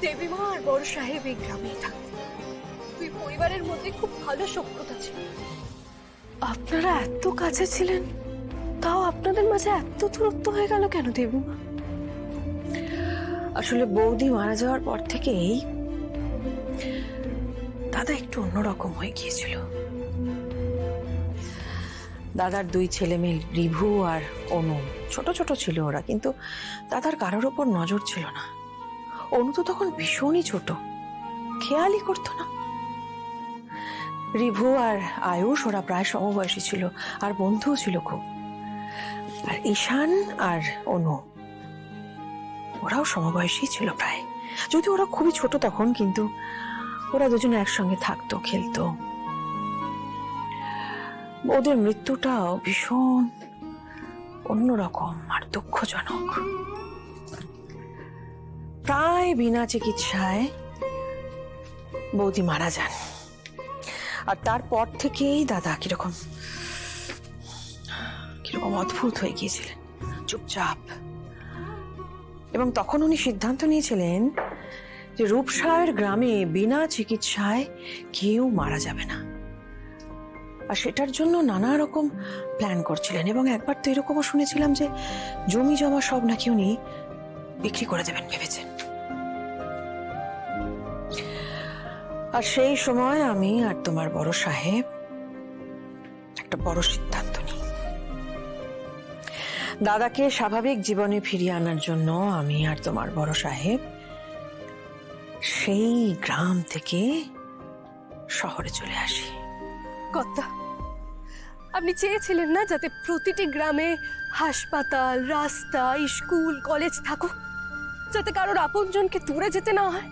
দেবীমা আর বড় সাহেব এই গ্রামেই থাকতেন। দুই পরিবারের মধ্যে খুব ভালো সখ্যতা ছিল। আপনারা এত কাছে ছিলেন, তাও আপনাদের মাঝে এত দূরত্ব হয়ে গেল কেন দেবীমা? আসলে বৌদি মারা যাওয়ার পর থেকেই দাদা একটু অন্যরকম হয়ে গিয়েছিল। দাদার দুই ছেলে মেয়ে রিভু আর অনু ছোট ছোট ছিল ওরা, কিন্তু দাদার কারোর ওপর নজর ছিল না। অনু তো তখন ভীষণই ছোট, খেয়ালই করতো না। রিভু আর আয়ুষ ওরা প্রায় সমবয়সী ছিল, আর বন্ধুও ছিল খুব। আর ঈশান আর অনু ওরাও সমবয়সী ছিল প্রায়, যদি ওরা খুবই ছোট তখন, কিন্তু ওরা দুজনে একসঙ্গে থাকতো, খেলতো। ওদের মৃত্যুটাও ভীষণ অন্যরকম আর দুঃখজনক। প্রায় বিনা চিকিৎসায় বৌদি মারা যান, আর তারপর থেকেই দাদা কিরকম কিরকম অদ্ভুত হয়ে গিয়েছিলেন, চুপচাপ। এবং তখন উনি সিদ্ধান্ত নিয়েছিলেন যে রূপসায়ের গ্রামে বিনা চিকিৎসায় কেউ মারা যাবে না, আর সেটার জন্য নানা রকম প্ল্যান করছিলেন। এবং একবার তো এরকমও শুনেছিলাম যে জমি জমা সব নাকি উনি বিক্রি করে দেবেন ভেবেছেন। আর সেই সময় আমি আর তোমার বড় সাহেব একটা বড় সিদ্ধান্ত নিই। দাদাকে স্বাভাবিক জীবনে ফিরিয়ে আনার জন্য আমি আর তোমার বড় সাহেব সেই গ্রাম থেকে শহরে চলে আসি। কর্তা, আপনি চেয়েছিলেন না যাতে প্রতিটি গ্রামে হাসপাতাল, রাস্তা, স্কুল, কলেজ থাকুক, যাতে কারোর আপনজনকে দূরে যেতে না হয়?